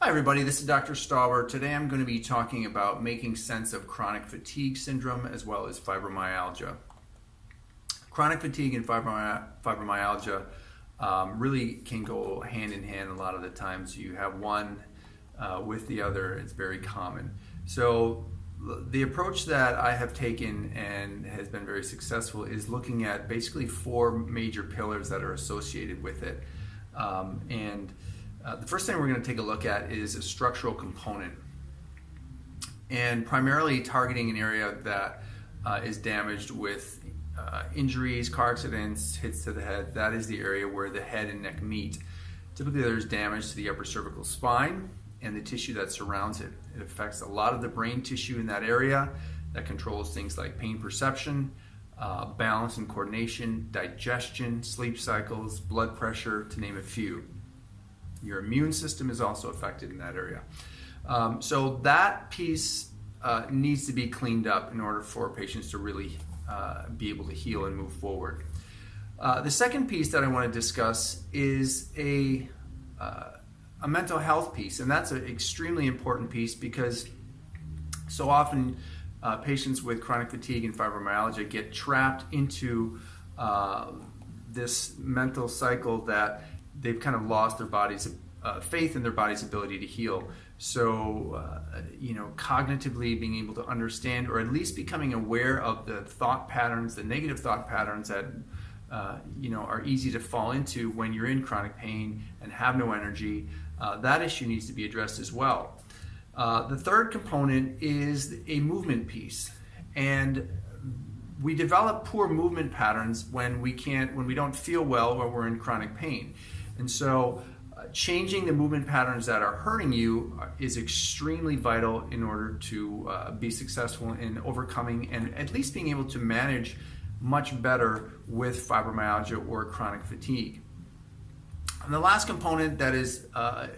Hi everybody, this is Dr. Stauber. Today I'm going to be talking about making sense of chronic fatigue syndrome as well as fibromyalgia. Chronic fatigue and fibromyalgia really can go hand in hand a lot of the times. You have one with the other, it's very common. So the approach that I have taken and has been very successful is looking at basically four major pillars that are associated with it. The first thing we're going to take a look at is a structural component, and primarily targeting an area that is damaged with injuries, car accidents, hits to the head. That is the area where the head and neck meet. Typically there's damage to the upper cervical spine and the tissue that surrounds it. It affects a lot of the brain tissue in that area that controls things like pain perception, balance and coordination, digestion, sleep cycles, blood pressure, to name a few. Your immune system is also affected in that area. So that piece needs to be cleaned up in order for patients to really be able to heal and move forward. The second piece that I want to discuss is a mental health piece, and that's an extremely important piece because so often patients with chronic fatigue and fibromyalgia get trapped into this mental cycle that they've kind of lost their body's faith in their body's ability to heal. So, cognitively being able to understand, or at least becoming aware of the thought patterns, the negative thought patterns that, are easy to fall into when you're in chronic pain and have no energy, that issue needs to be addressed as well. The third component is a movement piece. And we develop poor movement patterns when we don't feel well or we're in chronic pain. And so changing the movement patterns that are hurting you is extremely vital in order to be successful in overcoming and at least being able to manage much better with fibromyalgia or chronic fatigue. And the last component that is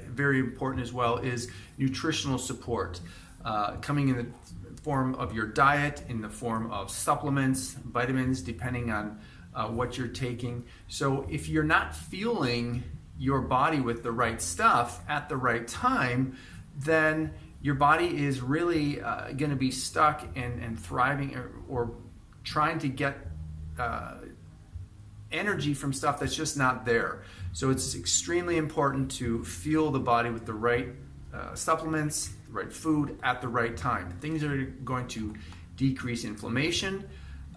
very important as well is nutritional support, coming in the form of your diet, in the form of supplements, vitamins, depending on what you're taking. So if you're not fueling your body with the right stuff at the right time, then your body is really going to be stuck and thriving or trying to get energy from stuff that's just not there. So it's extremely important to fuel the body with the right supplements, the right food at the right time. Things that are going to decrease inflammation,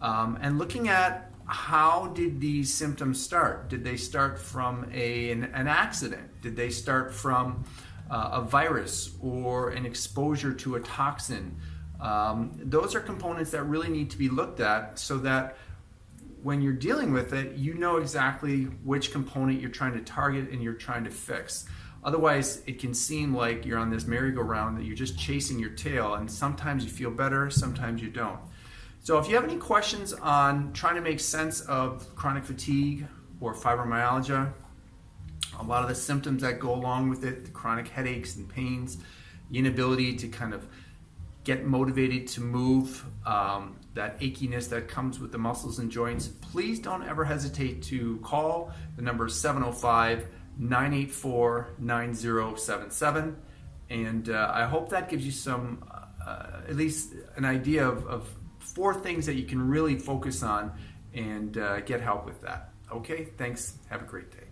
and looking at how did these symptoms start? Did they start from an accident? Did they start from a virus or an exposure to a toxin? Those are components that really need to be looked at so that when you're dealing with it, you know exactly which component you're trying to target and you're trying to fix. Otherwise, it can seem like you're on this merry-go-round that you're just chasing your tail, and sometimes you feel better, sometimes you don't. So if you have any questions on trying to make sense of chronic fatigue or fibromyalgia, a lot of the symptoms that go along with it, the chronic headaches and pains, the inability to kind of get motivated to move, that achiness that comes with the muscles and joints, please don't ever hesitate to call. The number is 705-984-9077. And I hope that gives you some, at least an idea of four things that you can really focus on and get help with that. Okay, thanks. Have a great day.